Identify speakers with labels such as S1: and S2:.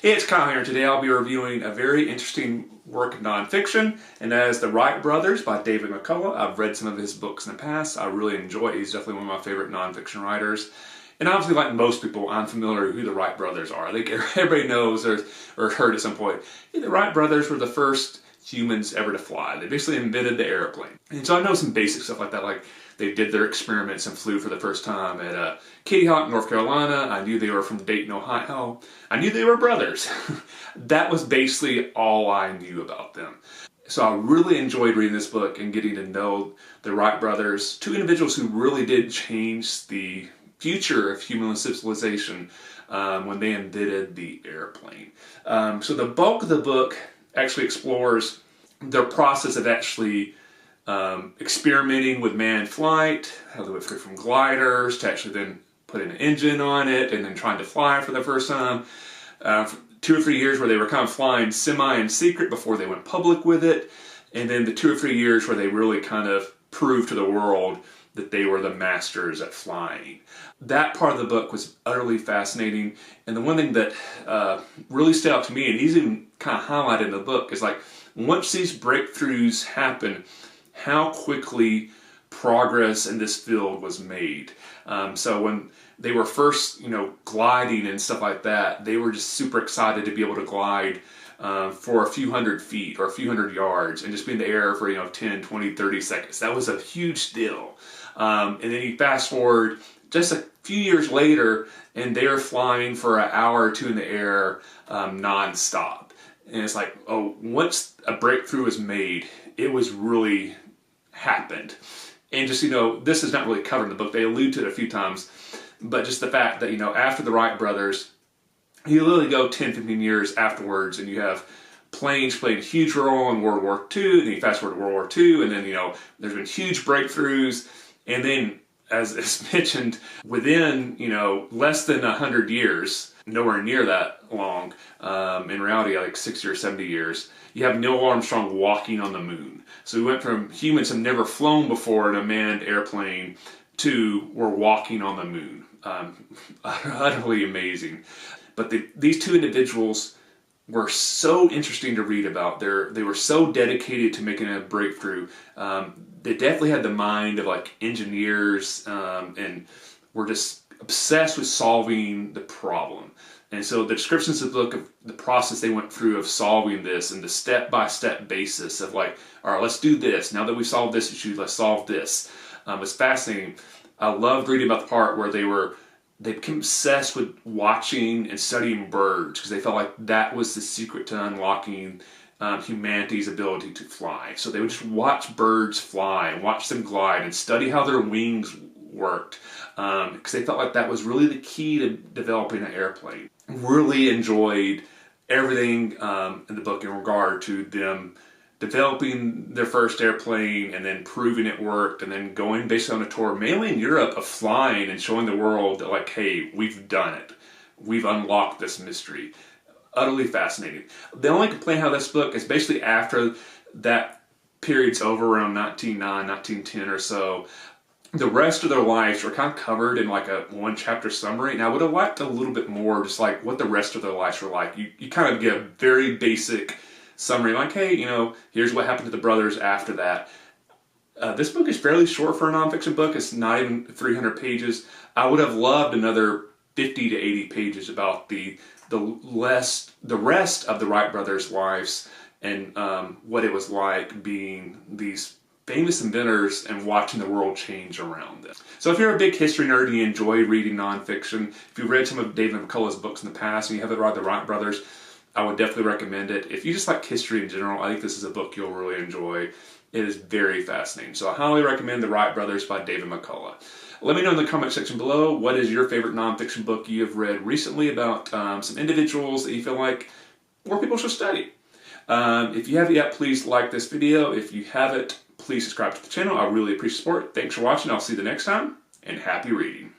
S1: Hey, it's Kyle here, and today I'll be reviewing a very interesting work of nonfiction, and that is The Wright Brothers by David McCullough. I've read some of his books in the past. I really enjoy it. He's definitely one of my favorite nonfiction writers. And obviously, like most people, I'm familiar with who the Wright Brothers are. I think everybody knows or heard at some point. The Wright Brothers were the first humans ever to fly. They basically invented the airplane. And so I know some basic stuff like that, like they did their experiments and flew for the first time at Kitty Hawk, North Carolina. I knew they were from Dayton, Ohio. I knew they were brothers. That was basically all I knew about them. So I really enjoyed reading this book and getting to know the Wright brothers, two individuals who really did change the future of human civilization when they invented the airplane. So the bulk of the book actually explores their process of actually experimenting with manned flight, how they went through from gliders to actually then put an engine on it and then trying to fly for the first time. 2 or 3 years where they were kind of flying semi in secret before they went public with it. And then the 2 or 3 years where they really kind of proved to the world that they were the masters at flying. That part of the book was utterly fascinating. And the one thing that really stood out to me, and he's even kind of highlighted in the book, is like once these breakthroughs happen, how quickly progress in this field was made. So when they were first, gliding and stuff like that, they were just super excited to be able to glide for a few hundred feet or a few hundred yards and just be in the air for 10, 20, 30 seconds. That was a huge deal. And then you fast forward just a few years later and they're flying for an hour or two in the air non-stop. And it's like, oh, once a breakthrough was made, it was really happened. And just, this is not really covered in the book. They allude to it a few times. But just the fact that, after the Wright brothers, you literally go 10, 15 years afterwards and you have planes playing a huge role in World War II, and then you fast forward to World War II, and then, there's been huge breakthroughs. And then, as mentioned, within, less than 100 years, nowhere near that long, in reality, like 60 or 70 years, you have Neil Armstrong walking on the moon. So we went from humans have never flown before in a manned airplane to we're walking on the moon. Utterly amazing. But these two individuals were so interesting to read about. They were so dedicated to making a breakthrough. They definitely had the mind of like engineers and were just obsessed with solving the problem. And so the descriptions of the book of the process they went through of solving this and the step-by-step basis of like, all right, let's do this. Now that we've solved this issue, let's solve this. It's fascinating. I loved reading about the part where they became obsessed with watching and studying birds because they felt like that was the secret to unlocking humanity's ability to fly. So they would just watch birds fly and watch them glide and study how their wings worked because they felt like that was really the key to developing an airplane. Really enjoyed everything in the book in regard to them developing their first airplane and then proving it worked and then going basically on a tour, mainly in Europe, of flying and showing the world that like, hey, we've done it. We've unlocked this mystery. Utterly fascinating. The only complaint how this book is basically after that period's over around 1909, 1910 or so, the rest of their lives were kind of covered in like a one chapter summary, and I would have liked a little bit more just like what the rest of their lives were like. You kind of get a very basic summary like, hey, here's what happened to the brothers after that. This book is fairly short for a nonfiction book. It's not even 300 pages. I would have loved another 50 to 80 pages about the rest of the Wright brothers' lives and what it was like being these famous inventors and watching the world change around them. So if you're a big history nerd and you enjoy reading nonfiction, if you've read some of David McCullough's books in the past and you haven't read the Wright brothers, I would definitely recommend it. If you just like history in general, I think this is a book you'll really enjoy. It is very fascinating. So I highly recommend The Wright Brothers by David McCullough. Let me know in the comment section below what is your favorite nonfiction book you have read recently about some individuals that you feel like more people should study. If you haven't yet, please like this video. If you haven't, please subscribe to the channel. I really appreciate support. Thanks for watching. I'll see you the next time, and happy reading.